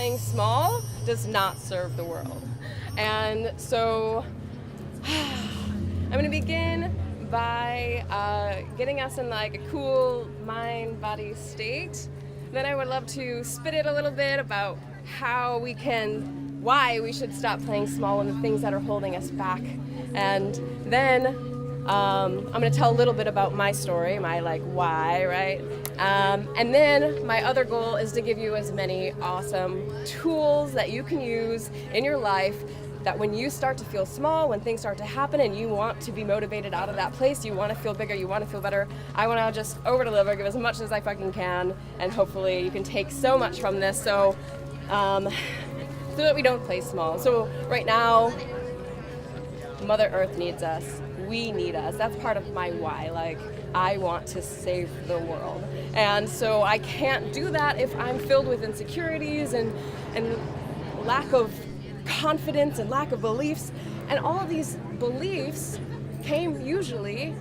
playing small does not serve the world. And so I'm going to begin by getting us in like a cool mind-body state. Then I would love to spit it a little bit about why we should stop playing small and the things that are holding us back. And then I'm going to tell a little bit about my story, my why, right? And then my other goal is to give you as many awesome tools that you can use in your life that when you start to feel small, when things start to happen and you want to be motivated out of that place, you want to feel bigger, you want to feel better, I want to just over-deliver, give as much as I fucking can, and hopefully you can take so much from this so that we don't play small. So right now, Mother Earth needs us. We need us. That's part of my why. I want to save the world. And so I can't do that if I'm filled with insecurities and lack of confidence and lack of beliefs. And all of these beliefs came usually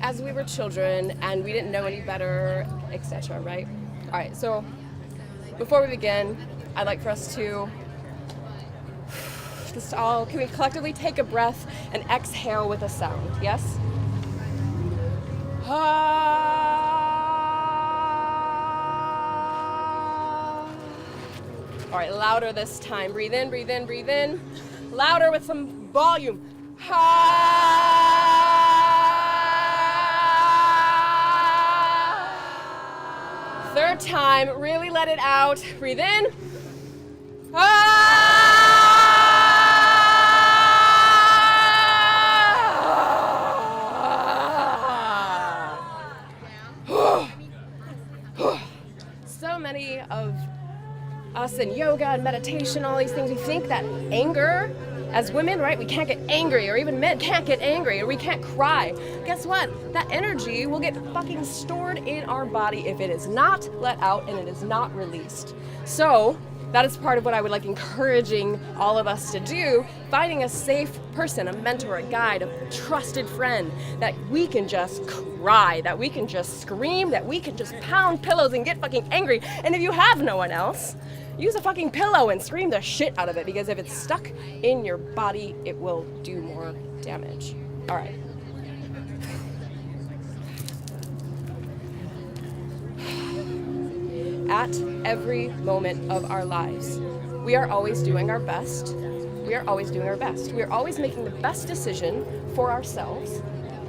as we were children and we didn't know any better, etc., right? All right, so before we begin, I'd like for us to can we collectively take a breath and exhale with a sound, yes? All right, louder this time. Breathe in, breathe in, breathe in. Louder with some volume. Third time, really let it out. Breathe in. So many of us in yoga and meditation, all these things, we think that anger, as women, right, we can't get angry, or even men can't get angry, or we can't cry. Guess what? That energy will get fucking stored in our body if it is not let out and it is not released. So that is part of what I would like encouraging all of us to do, finding a safe person, a mentor, a guide, a trusted friend that we can just cry, that we can just scream, that we can just pound pillows and get fucking angry. And if you have no one else, use a fucking pillow and scream the shit out of it, because if it's stuck in your body, it will do more damage. All right. At every moment of our lives, we are always doing our best. We are always doing our best. We are always making the best decision for ourselves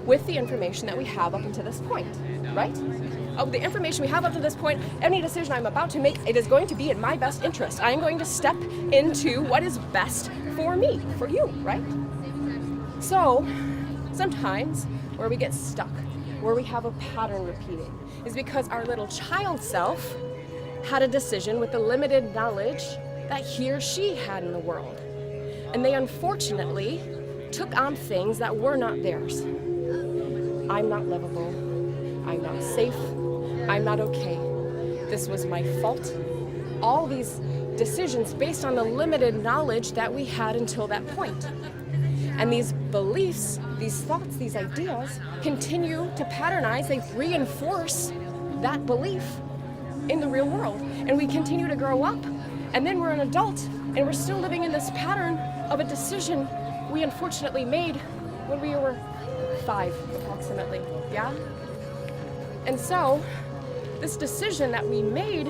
with the information that we have up until this point, right? Of the information we have up to this point, any decision I'm about to make, it is going to be in my best interest. I am going to step into what is best for me, for you, right? So, sometimes where we get stuck, where we have a pattern repeating, is because our little child self had a decision with the limited knowledge that he or she had in the world. And they unfortunately took on things that were not theirs. I'm not lovable. I'm not safe. I'm not okay. This was my fault. All these decisions based on the limited knowledge that we had until that point. And these beliefs, these thoughts, these ideas continue to patternize. They reinforce that belief in the real world. And we continue to grow up, and then we're an adult, and we're still living in this pattern of a decision we unfortunately made when we were 5, approximately, yeah? And so, this decision that we made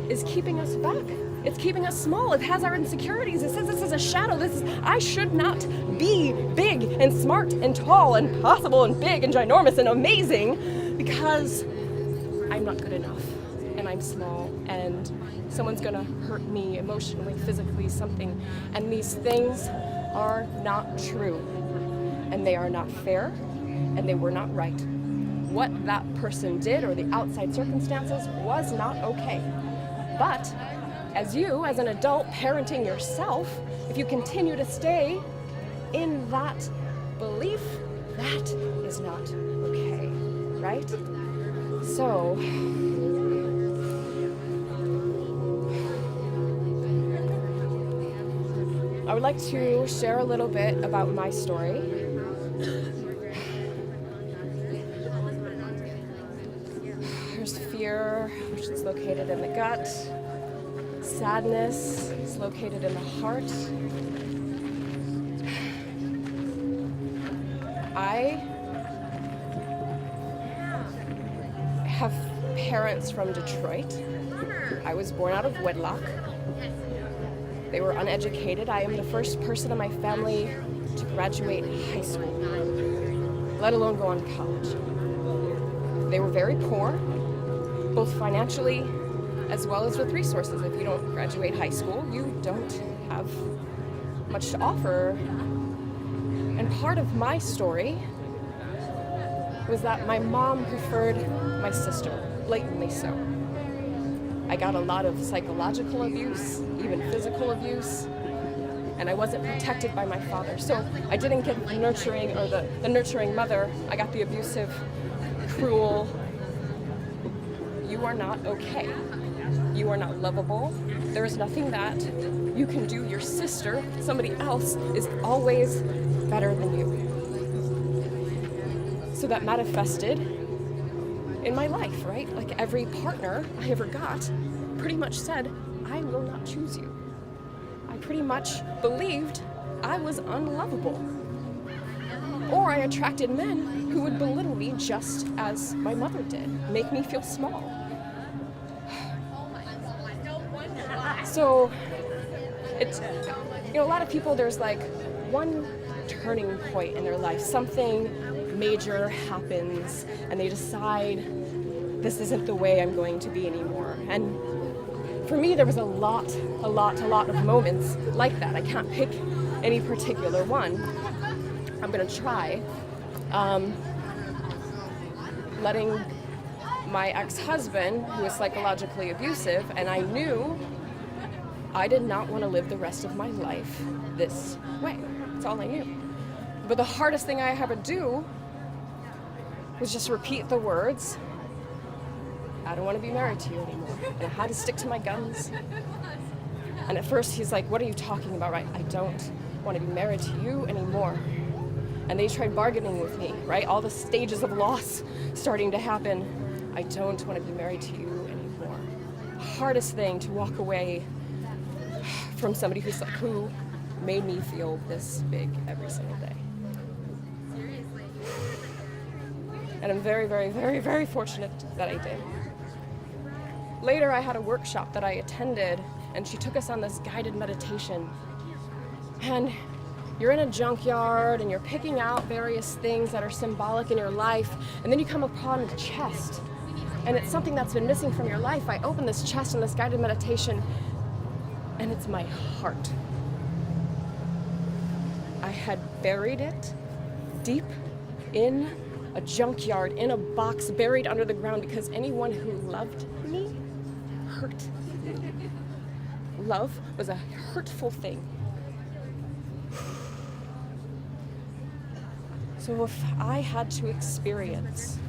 is keeping us back. It's keeping us small. It has our insecurities. It says this is a shadow. I should not be big and smart and tall and possible and big and ginormous and amazing because I'm not good enough. And I'm small, and someone's gonna hurt me emotionally, physically, something. And these things are not true, and they are not fair, and they were not right. What that person did or the outside circumstances was not okay. But as you, as an adult parenting yourself, if you continue to stay in that belief, that is not okay, right? So, I would like to share a little bit about my story. There's fear, which is located in the gut. sadness is located in the heart. I have parents from Detroit. I was born out of wedlock. They were uneducated. I am the first person in my family to graduate high school, let alone go on college. They were very poor, both financially as well as with resources. If you don't graduate high school, you don't have much to offer. And part of my story was that my mom preferred my sister, blatantly so. I got a lot of psychological abuse, even physical abuse, and I wasn't protected by my father. So I didn't get the nurturing or the nurturing mother. I got the abusive, cruel, you are not okay. You are not lovable. There is nothing that you can do. Your sister, somebody else, is always better than you. So that manifested in my life, right? Like every partner I ever got pretty much said, I will not choose you. I pretty much believed I was unlovable. Or I attracted men who would belittle me just as my mother did, make me feel small. So it's, a lot of people, there's like one turning point in their life, something major happens and they decide this isn't the way I'm going to be anymore. And for me, there was a lot of moments like that. I can't pick any particular one. I'm gonna try. Letting my ex-husband, who was psychologically abusive, and I knew I did not want to live the rest of my life this way. That's all I knew. But the hardest thing I had to do was just repeat the words, I don't want to be married to you anymore. And I had to stick to my guns. And at first he's like, what are you talking about, right? I don't want to be married to you anymore. And they tried bargaining with me, right? All the stages of loss starting to happen. I don't want to be married to you anymore. Hardest thing to walk away from somebody who made me feel this big every single day. And I'm very, very, very, very fortunate that I did. Later, I had a workshop that I attended, and she took us on this guided meditation. And you're in a junkyard, and you're picking out various things that are symbolic in your life, and then you come upon the chest, and it's something that's been missing from your life. I opened this chest in this guided meditation, and it's my heart. I had buried it deep in a junkyard, in a box buried under the ground, because anyone who loved me hurt. Love was a hurtful thing. So if I had to experience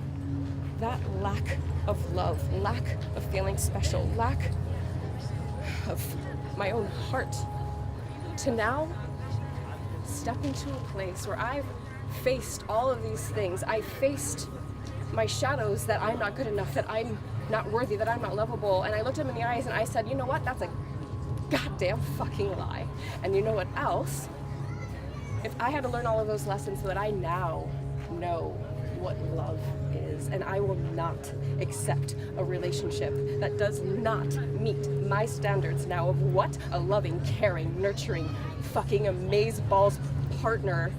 that lack of love, lack of feeling special, lack of my own heart, to now step into a place where I've faced all of these things. I faced my shadows, that I'm not good enough, that I'm not worthy, that I'm not lovable. And I looked him in the eyes and I said, you know what? That's a goddamn fucking lie. And you know what else? If I had to learn all of those lessons so that I now know what love is, and I will not accept a relationship that does not meet my standards now of what a loving, caring, nurturing, fucking amazeballs partner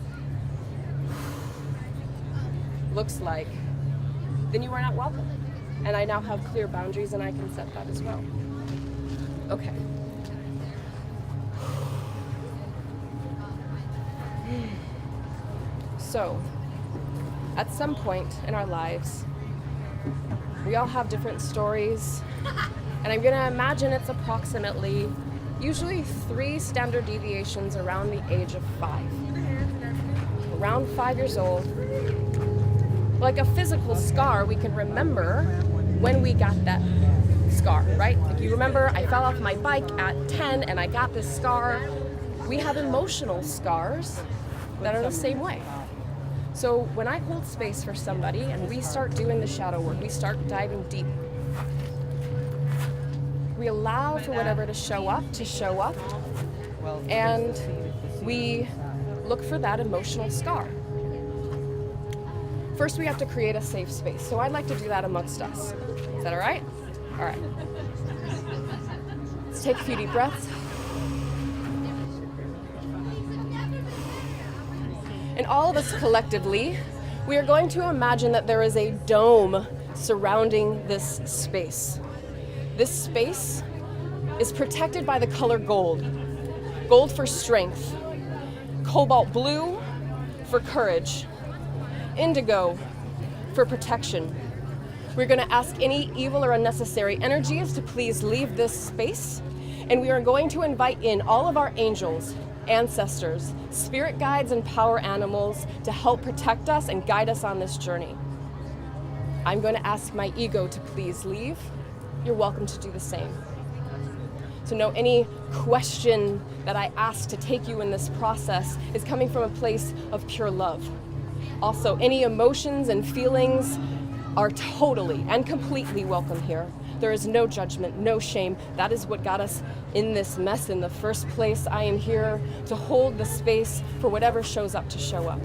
looks like, then you are not welcome. And I now have clear boundaries, and I can set that as well. Okay. So, at some point in our lives, we all have different stories, and I'm gonna imagine it's approximately, usually 3 standard deviations around the age of 5. Around 5 years old, like a physical scar, we can remember when we got that scar, right? Like you remember, I fell off my bike at 10 and I got this scar. We have emotional scars that are the same way. So when I hold space for somebody and we start doing the shadow work, we start diving deep, We allow for whatever to show up, and we look for that emotional scar. First, we have to create a safe space. So I'd like to do that amongst us. Is that all right? All right. Let's take a few deep breaths. And all of us collectively, we are going to imagine that there is a dome surrounding this space. This space is protected by the color gold. Gold for strength, cobalt blue for courage, indigo for protection. We're going to ask any evil or unnecessary energies to please leave this space, and we are going to invite in all of our angels, ancestors, spirit guides, and power animals to help protect us and guide us on this journey. I'm going to ask my ego to please leave. You're welcome to do the same. So know any question that I ask to take you in this process is coming from a place of pure love. Also, any emotions and feelings are totally and completely welcome here. There is no judgment, no shame. That is what got us in this mess in the first place. I am here to hold the space for whatever shows up to show up.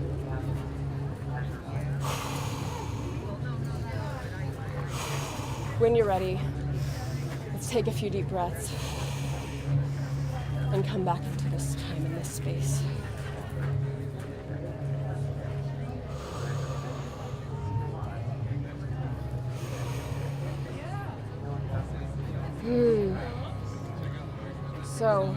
When you're ready, let's take a few deep breaths and come back into this time in this space. So,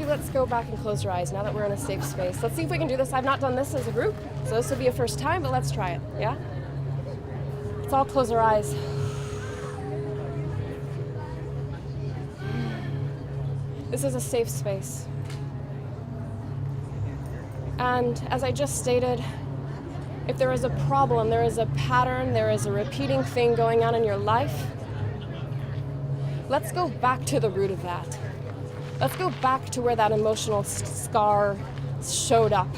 let's go back and close your eyes now that we're in a safe space. Let's see if we can do this. I've not done this as a group, so this will be a first time, but let's try it, yeah? Let's all close our eyes. This is a safe space. And as I just stated, if there is a problem, there is a pattern, there is a repeating thing going on in your life, let's go back to the root of that. Let's go back to where that emotional scar showed up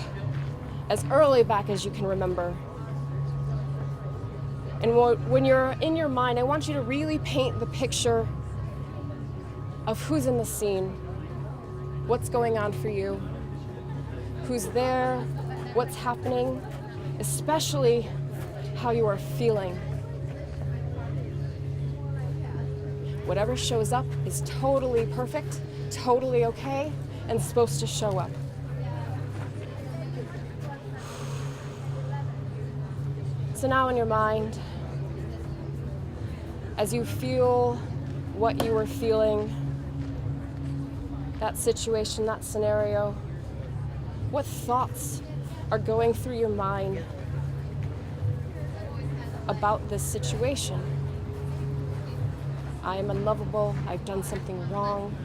as early back as you can remember. And when you're in your mind, I want you to really paint the picture of who's in the scene, what's going on for you, who's there, what's happening, especially how you are feeling. Whatever shows up is totally perfect, totally okay, and supposed to show up. So now in your mind, as you feel what you were feeling, that situation, that scenario, what thoughts are going through your mind about this situation? I am unlovable, I've done something wrong.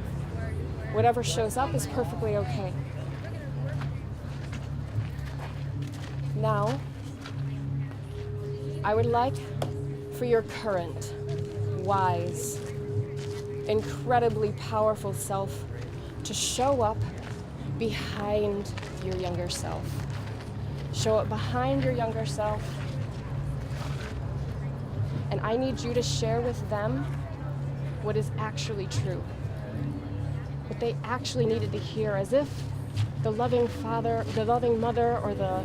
Whatever shows up is perfectly okay. Now, I would like for your current, wise, incredibly powerful self to show up behind your younger self. Show up behind your younger self. And I need you to share with them what is actually true. What they actually needed to hear, as if the loving father, the loving mother, or the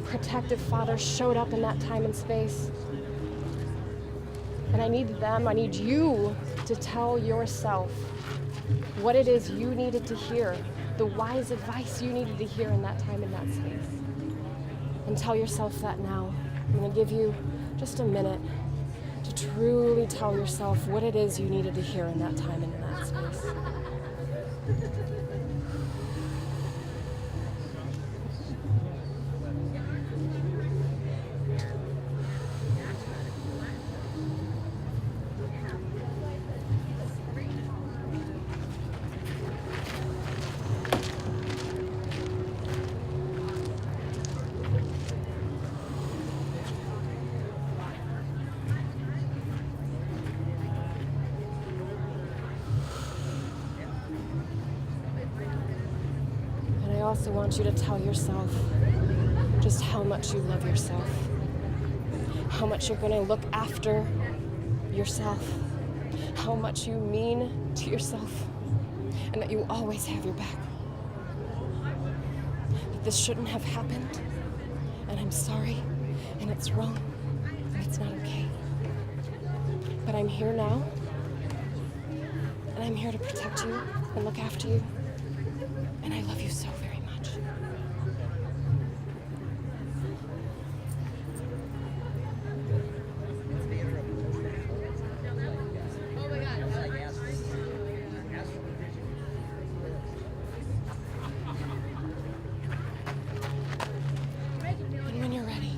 protective father showed up in that time and space. And I need you to tell yourself what it is you needed to hear, the wise advice you needed to hear in that time and that space. And tell yourself that now. I'm going to give you just a minute to truly tell yourself what it is you needed to hear in that time and in that space. also want you to tell yourself just how much you love yourself, how much you're going to look after yourself, how much you mean to yourself, and that you will always have your back. That this shouldn't have happened, and I'm sorry, and it's wrong, and it's not okay. But I'm here now, and I'm here to protect you and look after you, and I love you so very much. And when you're ready,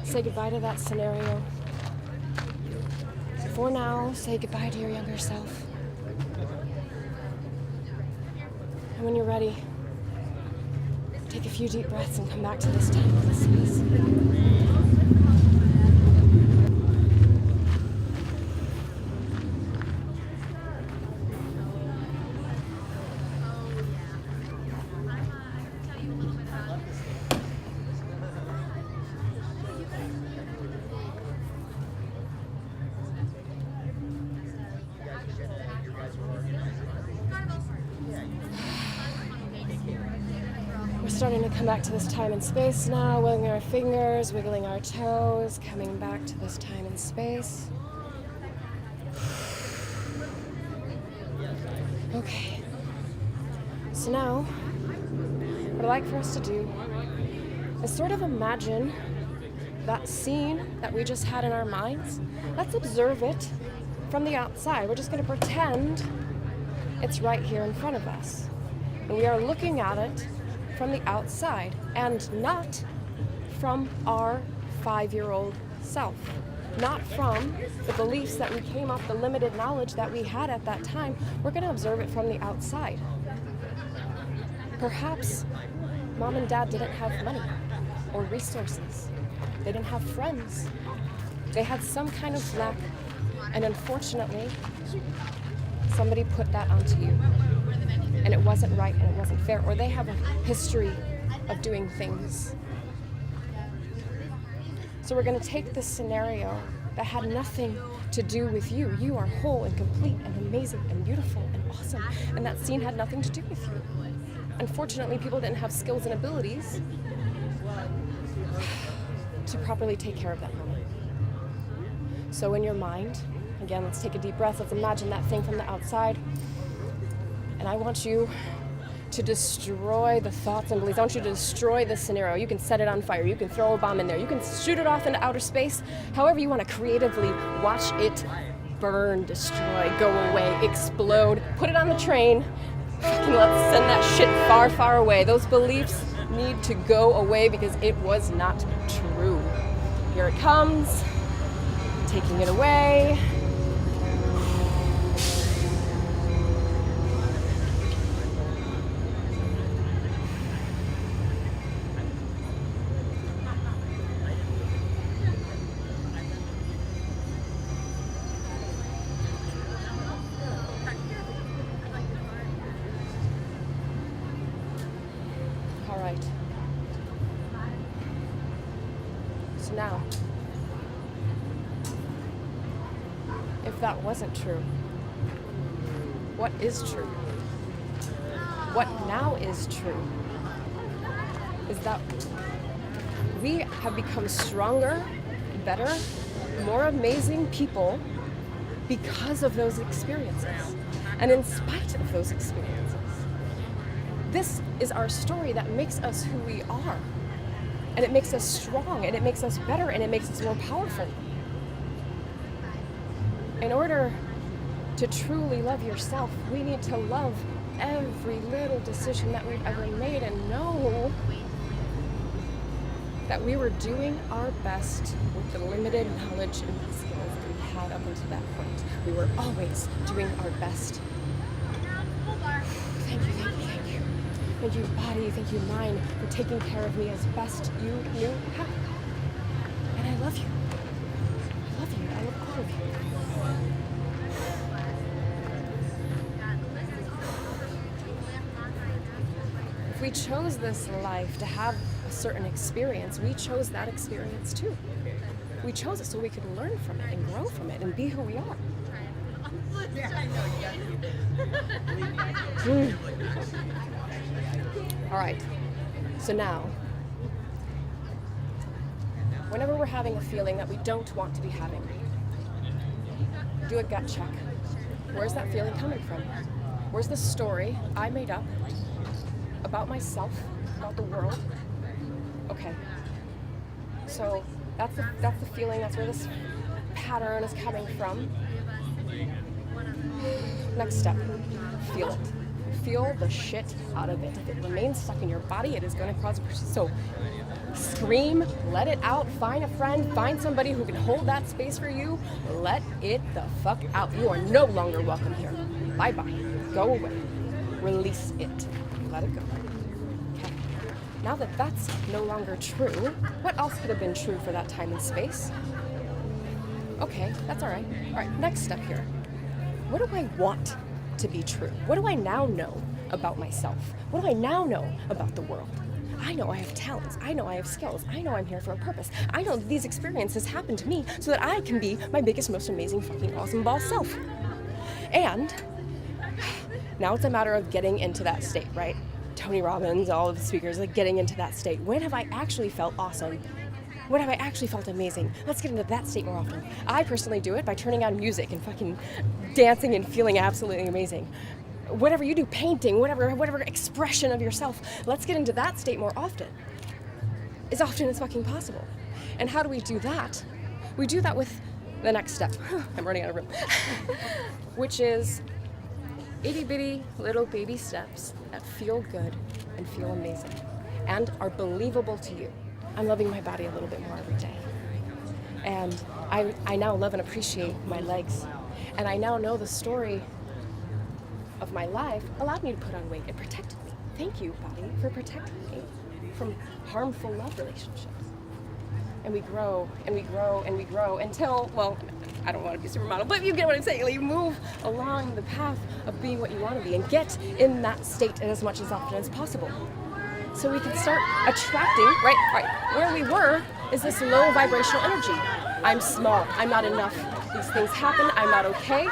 say goodbye to that scenario. For now, say goodbye to your younger self. And when you're ready, take a few deep breaths and come back to this time and this space. Starting to come back to this time and space now, wiggling our fingers, wiggling our toes, coming back to this time and space. Okay. So now, what I'd like for us to do is sort of imagine that scene that we just had in our minds. Let's observe it from the outside. We're just going to pretend it's right here in front of us. And we are looking at it from the outside and not from our 5-year-old self, not from the beliefs that we came off the limited knowledge that we had at that time. We're going to observe it from the outside. Perhaps mom and dad didn't have money or resources. They didn't have friends. They had some kind of lack, and unfortunately, somebody put that onto you. And it wasn't right and it wasn't fair, or they have a history of doing things. So we're going to take this scenario that had nothing to do with you. You are whole and complete and amazing and beautiful and awesome, and that scene had nothing to do with you. Unfortunately, people didn't have skills and abilities to properly take care of that moment. So in your mind, again, let's take a deep breath. Let's imagine that thing from the outside. And I want you to destroy the thoughts and beliefs. I want you to destroy this scenario. You can set it on fire. You can throw a bomb in there. You can shoot it off into outer space. However you want to creatively watch it burn, destroy, go away, explode. Put it on the train. Fucking let's send that shit far, far away. Those beliefs need to go away because it was not true. Here it comes. Taking it away. So now, if that wasn't true, what is true? What now is true is that we have become stronger, better, more amazing people because of those experiences and in spite of those experiences. This is our story that makes us who we are, and it makes us strong, and it makes us better, and it makes us more powerful. In order to truly love yourself, we need to love every little decision that we've ever made and know that we were doing our best with the limited knowledge and skills that we had up until that point. We were always doing our best. Thank you, thank you, thank you. Thank you, body, thank you, mind, for taking care of me as best you knew how. And I love you. I love you. I love all of you. If we chose this life to have a certain experience, we chose that experience too. We chose it so we could learn from it and grow from it and be who we are. All right, so now, whenever we're having a feeling that we don't want to be having, do a gut check. Where's that feeling coming from? Where's the story I made up about myself, about the world? Okay, so that's the feeling, that's where this pattern is coming from. Next step, feel it. Feel the shit out of it. If it remains stuck in your body, it is going to cause a person. So scream, let it out, find a friend, find somebody who can hold that space for you. Let it the fuck out. You are no longer welcome here. Bye-bye. Go away. Release it. Let it go. Okay. Now that that's no longer true, what else could have been true for that time and space? Okay, that's all right. All right, next step here. What do I want to be true? What do I now know about myself? What do I now know about the world? I know I have talents. I know I have skills. I know I'm here for a purpose. I know that these experiences happen to me so that I can be my biggest, most amazing, fucking awesome ball self. And now it's a matter of getting into that state, right? Tony Robbins, all of the speakers, like getting into that state. When have I actually felt awesome? When have I actually felt amazing? Let's get into that state more often. I personally do it by turning on music and fucking dancing and feeling absolutely amazing. Whatever you do, painting, whatever expression of yourself, let's get into that state more often. As often as fucking possible. And how do we do that? We do that with the next step. I'm running out of room. Which is itty bitty little baby steps that feel good and feel amazing and are believable to you. I'm loving my body a little bit more every day. And I now love and appreciate my legs. And I now know the story of my life allowed me to put on weight. It protected me. Thank you, body, for protecting me from harmful love relationships. And we grow and we grow and we grow until, well, I don't want to be a supermodel, but you get what I'm saying. Like, you move along the path of being what you want to be and get in that state as much as often as possible. So we can start attracting, right, where we were is this low vibrational energy. I'm small, I'm not enough, these things happen, I'm not okay.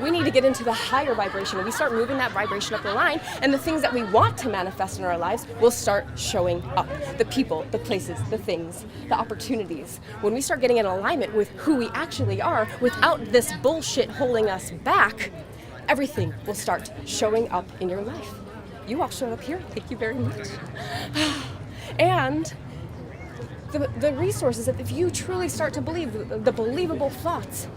We need to get into the higher vibration, and we start moving that vibration up the line, and the things that we want to manifest in our lives will start showing up. The people, the places, the things, the opportunities. When we start getting in alignment with who we actually are, without this bullshit holding us back, everything will start showing up in your life. You all showed up here, thank you very much. And the resources that if you truly start to believe, the believable thoughts,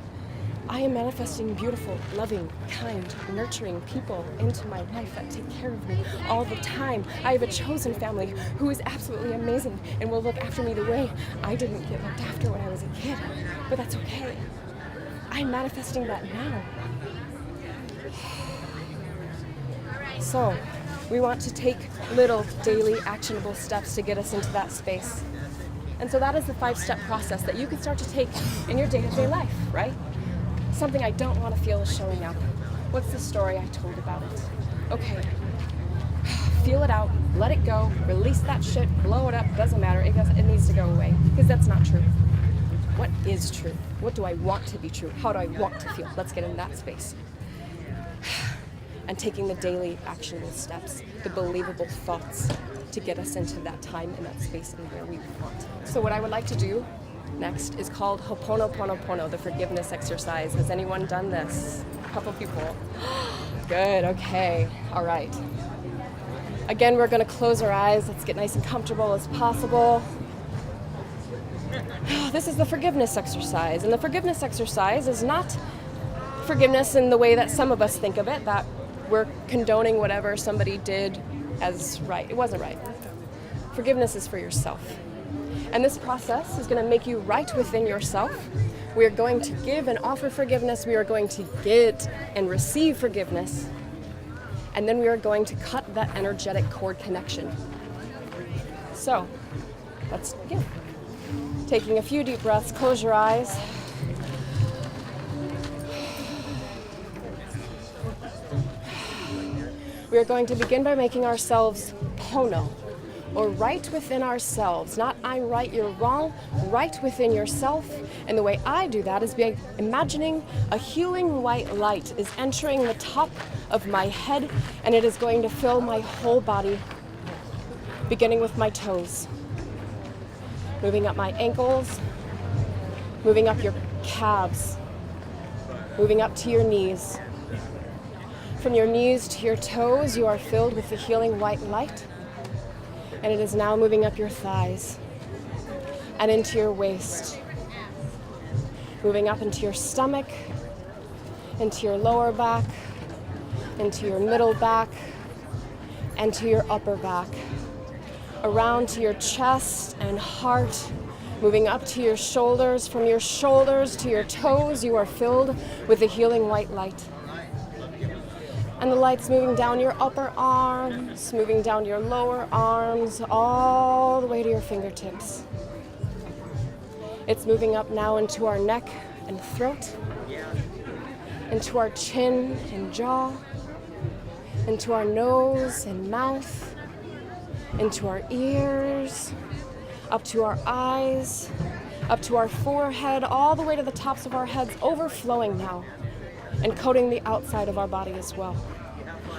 I am manifesting beautiful, loving, kind, nurturing people into my life that take care of me all the time. I have a chosen family who is absolutely amazing and will look after me the way I didn't get looked after when I was a kid. But that's okay. I'm manifesting that now. So, we want to take little daily actionable steps to get us into that space. And so that is the 5-step process that you can start to take in your day-to-day life, right? Something I don't want to feel is showing up. What's the story I told about it? Okay, feel it out, let it go, release that shit, blow it up, doesn't matter, it needs to go away, because that's not true. What is true? What do I want to be true? How do I want to feel? Let's get in that space. And taking the daily actionable steps, the believable thoughts to get us into that time and that space and where we want. So what I would like to do next is called Ho'oponopono, the forgiveness exercise. Has anyone done this? A couple people. Good, okay, all right. Again, we're gonna close our eyes. Let's get nice and comfortable as possible. This is the forgiveness exercise, and the forgiveness exercise is not forgiveness in the way that some of us think of it, that we're condoning whatever somebody did as right. It wasn't right. Forgiveness is for yourself. And this process is going to make you right within yourself. We are going to give and offer forgiveness. We are going to get and receive forgiveness. And then we are going to cut that energetic cord connection. So, let's begin. Taking a few deep breaths, close your eyes. We are going to begin by making ourselves pono, or right within ourselves. Not I'm right, you're wrong, right within yourself. And the way I do that is by imagining a healing white light is entering the top of my head, and it is going to fill my whole body, beginning with my toes. Moving up my ankles, moving up your calves, moving up to your knees. From your knees to your toes, you are filled with the healing white light. And it is now moving up your thighs and into your waist. Moving up into your stomach, into your lower back, into your middle back, and to your upper back. Around to your chest and heart, moving up to your shoulders. From your shoulders to your toes, you are filled with the healing white light. And the light's moving down your upper arms, moving down your lower arms, all the way to your fingertips. It's moving up now into our neck and throat, into our chin and jaw, into our nose and mouth, into our ears, up to our eyes, up to our forehead, all the way to the tops of our heads, overflowing now, and coating the outside of our body as well.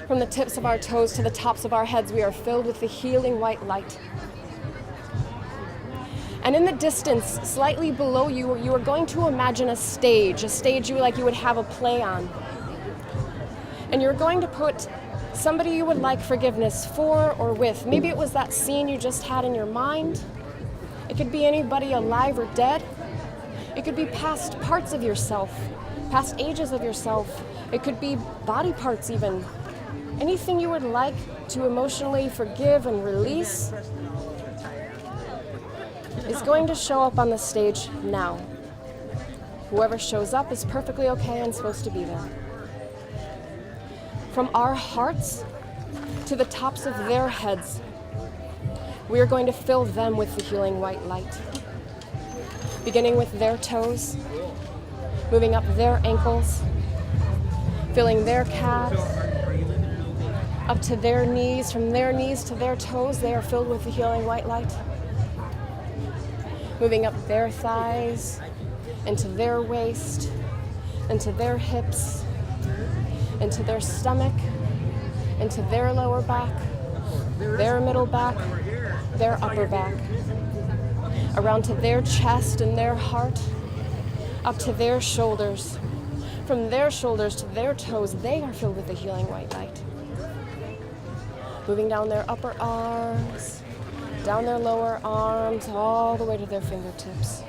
From the tips of our toes to the tops of our heads, we are filled with the healing white light. And in the distance, slightly below you, you are going to imagine a stage you like you would have a play on. And you're going to put somebody you would like forgiveness for or with. Maybe it was that scene you just had in your mind. It could be anybody alive or dead. It could be past parts of yourself, past ages of yourself. It could be body parts even. Anything you would like to emotionally forgive and release is going to show up on the stage now. Whoever shows up is perfectly okay and supposed to be there. From our hearts to the tops of their heads, we are going to fill them with the healing white light. Beginning with their toes, moving up their ankles, filling their calves, up to their knees. From their knees to their toes, they are filled with the healing white light. Moving up their thighs, into their waist, into their hips, into their stomach, into their lower back, their middle back, their upper back, around to their chest and their heart, up to their shoulders. From their shoulders to their toes, they are filled with the healing white light. Moving down their upper arms, down their lower arms, all the way to their fingertips.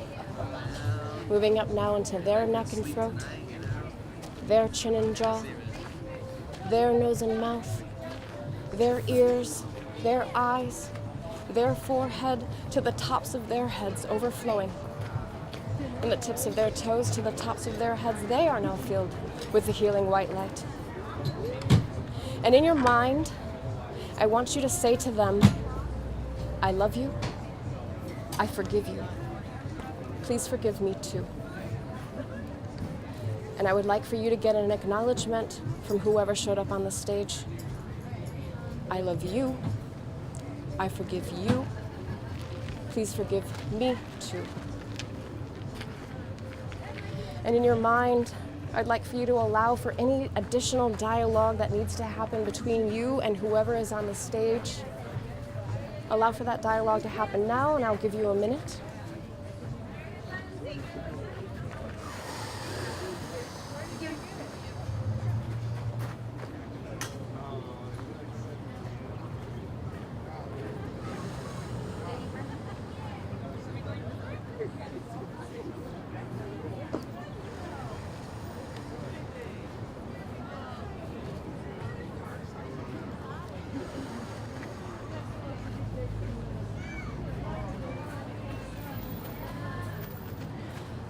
Moving up now into their neck and throat, their chin and jaw, their nose and mouth, their ears, their eyes, their forehead, to the tops of their heads, overflowing. From the tips of their toes to the tops of their heads, they are now filled with the healing white light. And in your mind, I want you to say to them, I love you, I forgive you. Please forgive me too. And I would like for you to get an acknowledgement from whoever showed up on the stage. I love you, I forgive you, please forgive me too. And in your mind, I'd like for you to allow for any additional dialogue that needs to happen between you and whoever is on the stage. Allow for that dialogue to happen now, and I'll give you a minute.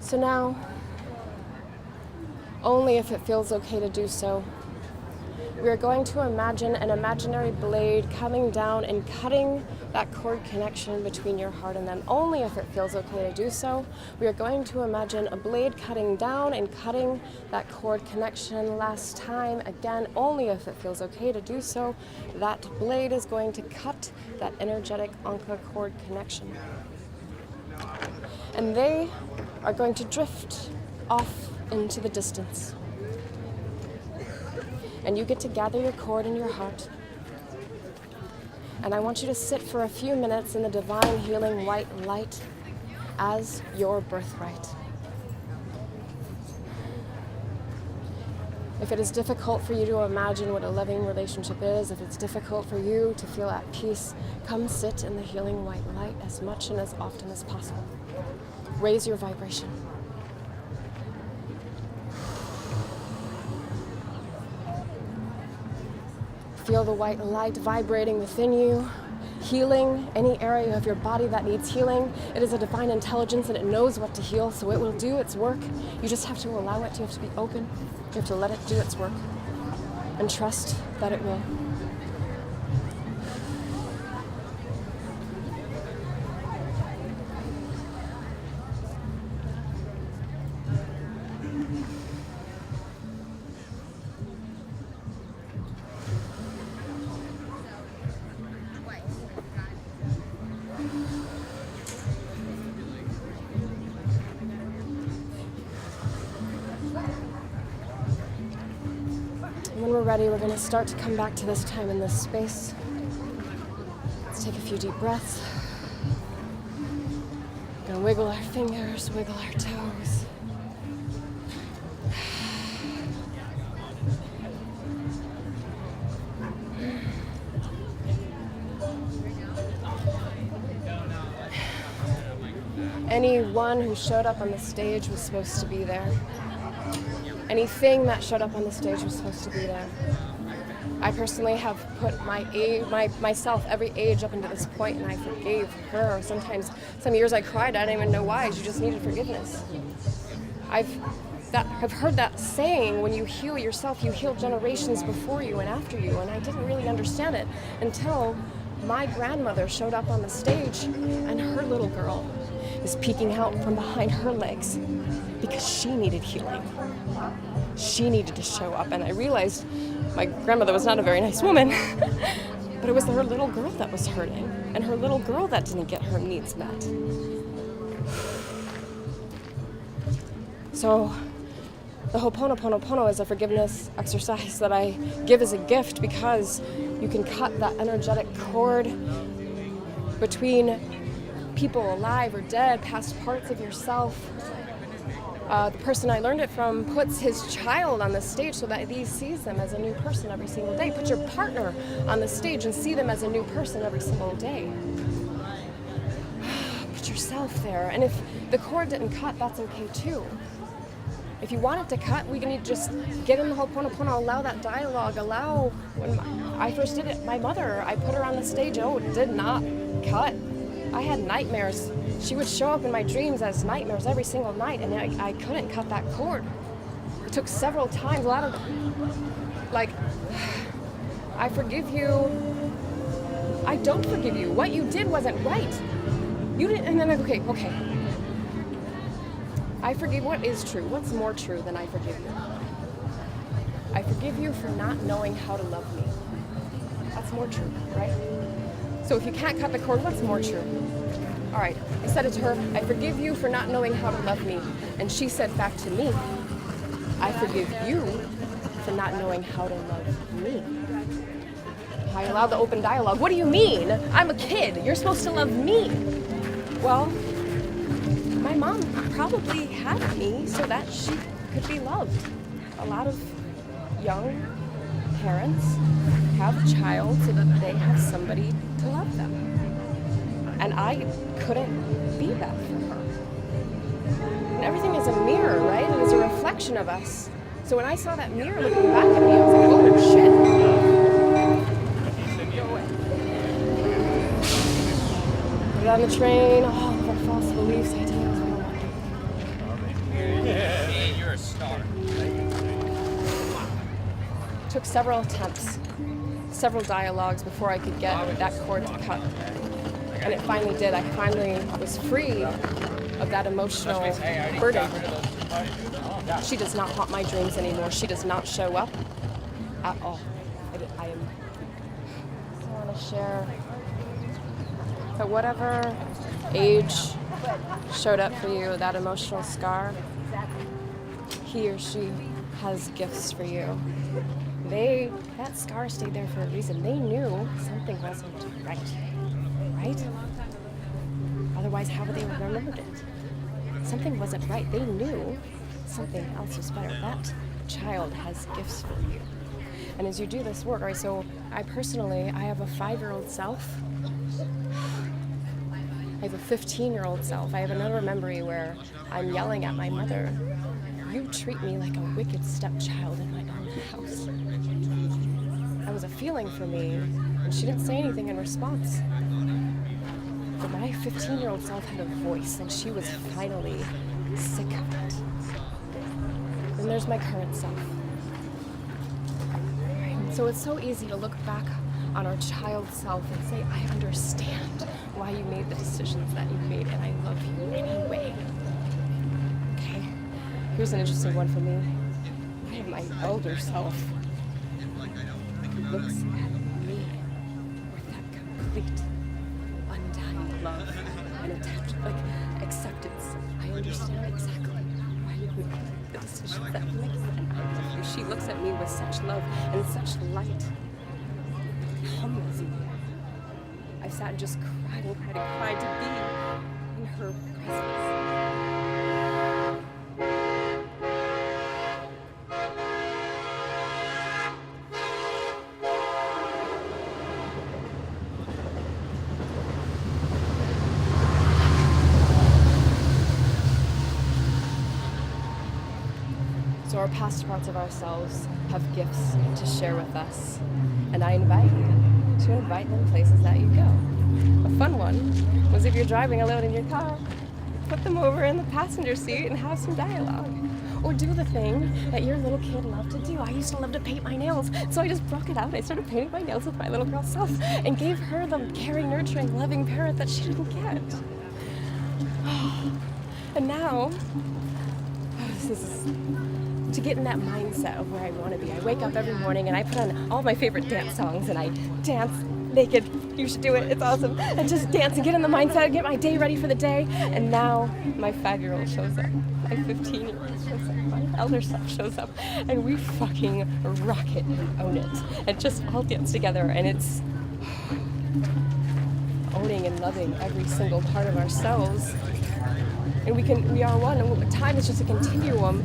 So now, only if it feels okay to do so, We are going to imagine an imaginary blade coming down and cutting that cord connection between your heart and them, only if it feels okay to do so. We are going to imagine a blade cutting down and cutting that cord connection last time, again, only if it feels okay to do so. That blade is going to cut that energetic Anka cord connection. And they are going to drift off into the distance. And you get to gather your cord in your heart. And I want you to sit for a few minutes in the divine healing white light as your birthright. If it is difficult for you to imagine what a loving relationship is, if it's difficult for you to feel at peace, come sit in the healing white light as much and as often as possible. Raise your vibration. Feel the white light vibrating within you, healing any area of your body that needs healing. It is a divine intelligence and it knows what to heal, so it will do its work. You just have to allow it. You have to be open. You have to let it do its work and trust that it will. When we're ready, we're going to start to come back to this time in this space. Let's take a few deep breaths. We're going to wiggle our fingers, wiggle our toes. Anyone who showed up on the stage was supposed to be there. Anything that showed up on the stage was supposed to be there. I personally have put myself every age up until this point, and I forgave her. Sometimes, some years I cried. I didn't even know why. She just needed forgiveness. I've heard that saying, when you heal yourself, you heal generations before you and after you, and I didn't really understand it until my grandmother showed up on the stage, and her little girl is peeking out from behind her legs because she needed healing. She needed to show up, and I realized my grandmother was not a very nice woman, but it was her little girl that was hurting, and her little girl that didn't get her needs met. So the Ho'oponopono is a forgiveness exercise that I give as a gift because you can cut that energetic cord between people alive or dead, past parts of yourself. The person I learned it from puts his child on the stage so that he sees them as a new person every single day. Put your partner on the stage and see them as a new person every single day. Put yourself there. And if the cord didn't cut, that's okay too. If you want it to cut, we need to just get in the Ho'oponopono, allow that dialogue, when I first did it, my mother, I put her on the stage, it did not cut. I had nightmares. She would show up in my dreams as nightmares every single night, and I couldn't cut that cord. It took several times, I forgive you. I don't forgive you. What you did wasn't right. You didn't, and then okay. I forgive what is true. What's more true than I forgive you? I forgive you for not knowing how to love me. That's more true, right? So if you can't cut the cord, what's more true? All right, I said it to her, I forgive you for not knowing how to love me. And she said back to me, I forgive you for not knowing how to love me. I allowed the open dialogue. What do you mean? I'm a kid. You're supposed to love me. Well, my mom probably had me so that she could be loved. A lot of young parents have a child so that they have somebody to love them. And I couldn't be that for her. And everything is a mirror, right? It is a reflection of us. So when I saw that mirror looking back at me, I was like, oh shit. Go away. Put it on the train, all of our false beliefs, ideas, we don't want to. Yeah, you're a star. took several attempts, several dialogues before I could get that cord to cut. And it finally did. I finally was free of that emotional burden. She does not haunt my dreams anymore. She does not show up at all. I want to share that whatever age showed up for you, that emotional scar, he or she has gifts for you. That scar stayed there for a reason. They knew something wasn't right? Otherwise, how would they have remembered it? Something wasn't right. They knew something else was better. That child has gifts for you. And as you do this work, right, so I have a 5-year-old self. I have a 15-year-old self. I have another memory where I'm yelling at my mother, "You treat me like a wicked stepchild in my own house." That was a feeling for me, and she didn't say anything in response. But my 15-year-old self had a voice, and she was finally sick of it. And there's my current self. So it's so easy to look back on our child self and say, I understand why you made the decisions that you made, and I love you anyway. Okay, here's an interesting one for me. I have my elder self who looks at me with that complete, undying love and acceptance. I understand exactly why you made the decisions that you made, and I love you. She looks at me with such love and such light. It humbles me. I've sat and just cried to be in her presence. So our past parts of ourselves have gifts to share with us. And I invite you to invite them places that you go. A fun one was if you're driving alone in your car, put them over in the passenger seat and have some dialogue. Or do the thing that your little kid loved to do. I used to love to paint my nails, so I just broke it out. I started painting my nails with my little girl self and gave her the caring, nurturing, loving parent that she didn't get. And now, this is to get in that mindset of where I want to be. I wake up every morning and I put on all my favorite dance songs and I dance naked. You should do it. It's awesome. And just dance and get in the mindset, get my day ready for the day. And now my 5-year-old shows up. My 15-year-old shows up. My elder self shows up. And we fucking rock it and own it. And just all dance together. And it's owning and loving every single part of ourselves. And we are one. And time is just a continuum.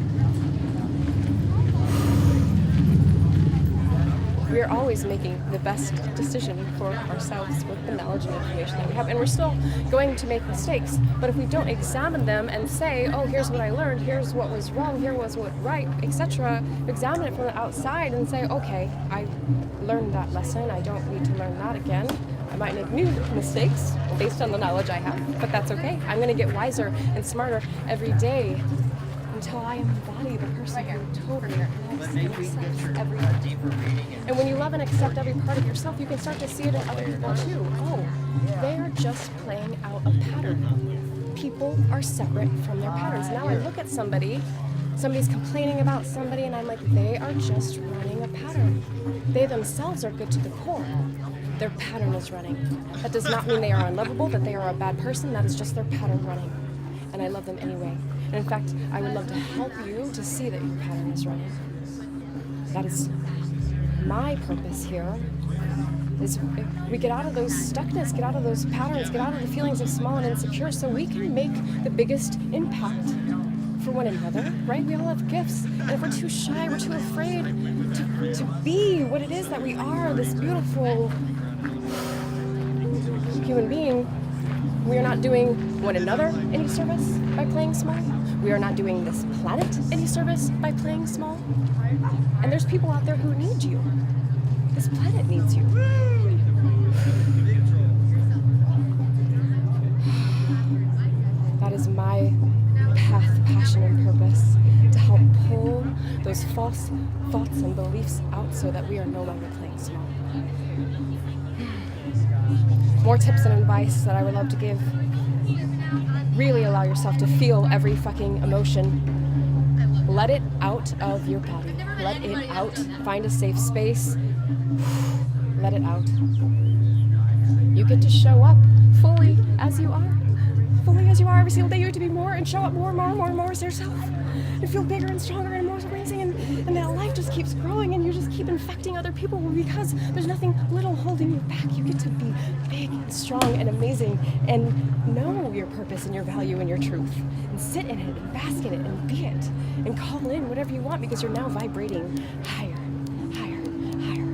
We are always making the best decision for ourselves with the knowledge and information that we have. And we're still going to make mistakes. But if we don't examine them and say, oh, here's what I learned, here's what was wrong, here was what right, etc., examine it from the outside and say, okay, I learned that lesson. I don't need to learn that again. I might make new mistakes based on the knowledge I have, but that's okay. I'm going to get wiser and smarter every day until I embody the person who totally loves themselves every day. And when you love and accept every part of yourself, you can start to see it in other people too. Oh, they are just playing out a pattern. People are separate from their patterns. Now I look at somebody's complaining about somebody, and I'm like, they are just running a pattern. They themselves are good to the core. Their pattern is running. That does not mean they are unlovable, that they are a bad person. That is just their pattern running. And I love them anyway. And in fact, I would love to help you to see that your pattern is running. That is my purpose here, is we get out of those stuckness, get out of those patterns, get out of the feelings of small and insecure so we can make the biggest impact for one another, right? We all have gifts. And if we're too shy, we're too afraid to be what it is that we are, this beautiful human being, we are not doing one another any service by playing small. We are not doing this planet any service by playing small. And there's people out there who need you. This planet needs you. That is my path, passion, and purpose, to help pull those false thoughts and beliefs out so that we are no longer playing small. More tips and advice that I would love to give. Really allow yourself to feel every fucking emotion. Let it out of your body. Let it out. Find a safe space. Let it out. You get to show up fully as you are. Fully as you are every single day. You get to be more and show up more as yourself. And feel bigger and stronger and more amazing. And that life just keeps growing and you just keep infecting other people because there's nothing little holding you back. You get to be big and strong and amazing and know your purpose and your value and your truth. And sit in it and bask in it and be it. And call in whatever you want because you're now vibrating higher, higher, higher.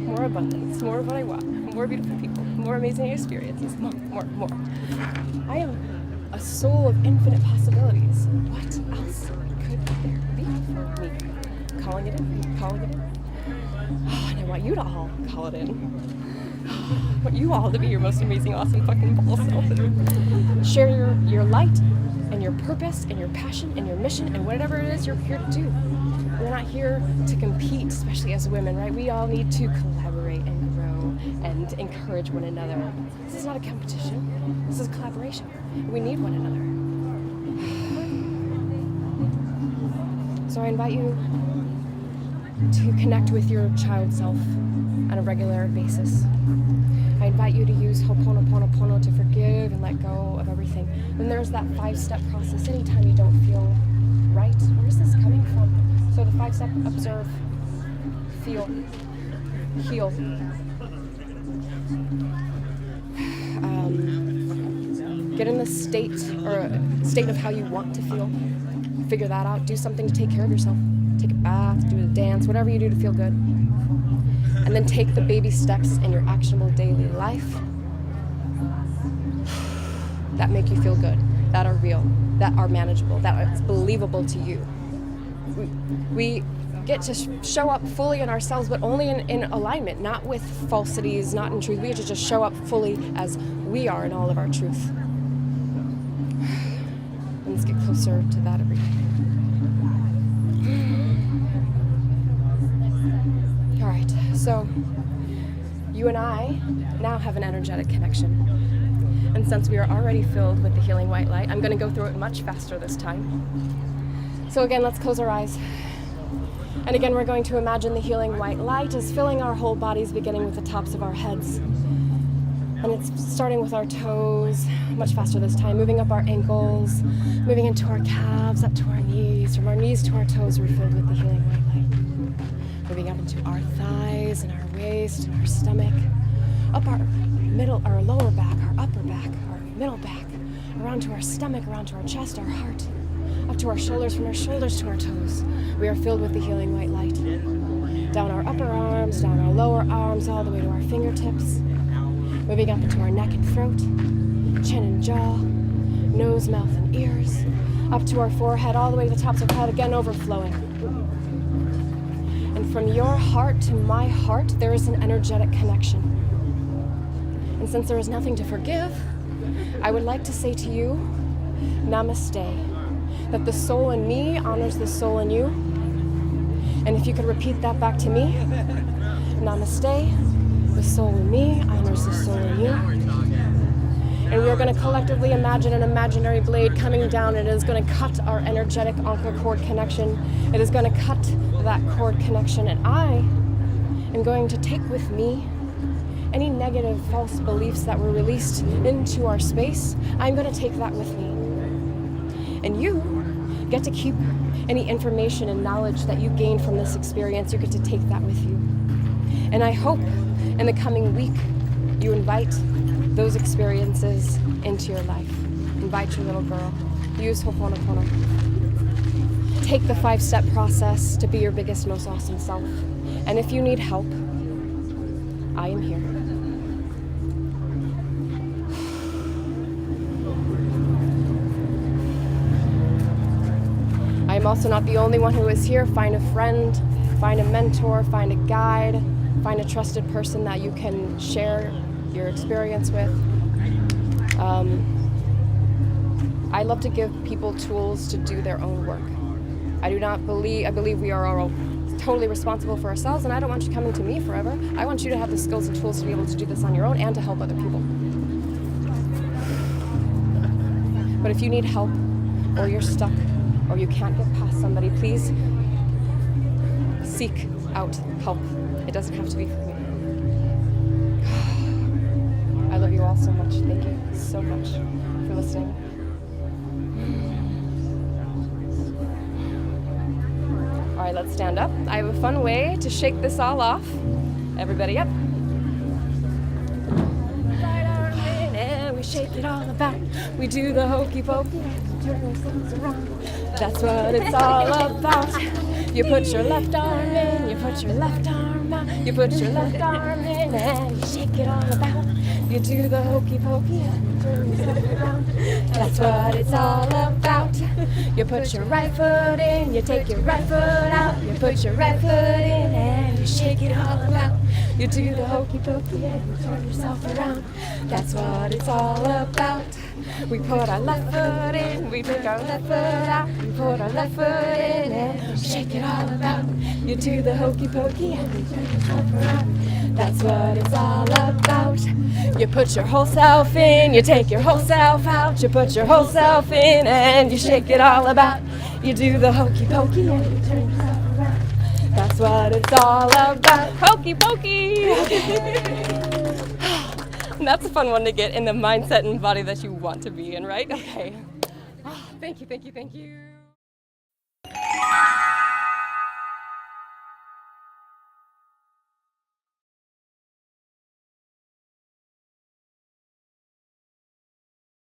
More abundance, more of what I want. More beautiful people, more amazing experiences, more. I am a soul of infinite possibilities. What else could there be for me? Calling it in. Oh, and I want you to all call it in. I want you all to be your most amazing, awesome fucking ball self. Share your light and your purpose and your passion and your mission and whatever it is you're here to do. We're not here to compete, especially as women, right? We all need to collaborate and grow and encourage one another. This is not a competition. This is collaboration. We need one another. So I invite you to connect with your child self on a regular basis. I invite you to use Ho'oponopono to forgive and let go of everything. Then there's that 5-step process. Anytime you don't feel right, where is this coming from? So the 5-step: observe, feel, heal. Get in the state of how you want to feel. Figure that out. Do something to take care of yourself. Take a bath, do a dance, whatever you do to feel good. And then take the baby steps in your actionable daily life that make you feel good, that are real, that are manageable, that are believable to you. We get to show up fully in ourselves, but only in alignment, not with falsities, not in truth. We get to just show up fully as we are in all of our truth. And let's get closer to that every day. All right, so you and I now have an energetic connection. And since we are already filled with the healing white light, I'm going to go through it much faster this time. So again, let's close our eyes. And again, we're going to imagine the healing white light is filling our whole bodies, beginning with the tops of our heads. And it's starting with our toes, much faster this time, moving up our ankles, moving into our calves, up to our knees. From our knees to our toes, we're filled with the healing white light. Moving up into our thighs and our waist and our stomach, up our middle, our lower back, our upper back, our middle back, around to our stomach, around to our chest, our heart, up to our shoulders, from our shoulders to our toes. We are filled with the healing white light. Down our upper arms, down our lower arms, all the way to our fingertips. Moving up into our neck and throat, chin and jaw, nose, mouth, and ears. Up to our forehead, all the way to the tops of our head, again overflowing. And from your heart to my heart, there is an energetic connection. And since there is nothing to forgive, I would like to say to you, Namaste. That the soul in me honors the soul in you. And if you could repeat that back to me, Namaste, the soul in me honors the soul in you. And we are going to collectively imagine an imaginary blade coming down, and it is going to cut our energetic Anka cord connection. It is going to cut that cord connection, and I am going to take with me any negative false beliefs that were released into our space. I'm going to take that with me. And you get to keep any information and knowledge that you gained from this experience. You get to take that with you. And I hope in the coming week, you invite those experiences into your life. Invite your little girl. Use Ho'oponopono. Take the 5-step process to be your biggest, most awesome self. And if you need help, I am here. I'm also not the only one who is here. Find a friend, find a mentor, find a guide, find a trusted person that you can share your experience with. I love to give people tools to do their own work. I believe we are all totally responsible for ourselves, and I don't want you coming to me forever. I want you to have the skills and tools to be able to do this on your own and to help other people. But if you need help, or you're stuck, or you can't get past somebody, please seek out help. It doesn't have to be from me. I love you all so much. Thank you so much for listening. All right, let's stand up. I have a fun way to shake this all off. Everybody up. Right arm in and we shake it all about. We do the hokey pokey and turn ourselves around. That's what it's all about. You put your left arm in, you put your left arm out. You put your left arm in and you shake it all about. You do the hokey pokey and turn yourself around. That's what it's all about. You put your right foot in, you take your right foot out. You put your right foot in and you shake it all about. You do the hokey pokey and you turn yourself around. That's what it's all about. We put our left foot in, we take our left foot out. We put our left foot in and shake it all about. You do the hokey pokey and you turn yourself around. That's what it's all about. You put your whole self in, you take your whole self out. You put your whole self in and you shake it all about. You do the hokey pokey and you turn yourself around. That's what it's all about. Hokey pokey! And that's a fun one to get in the mindset and body that you want to be in, right? Okay. Oh, thank you, thank you, thank you.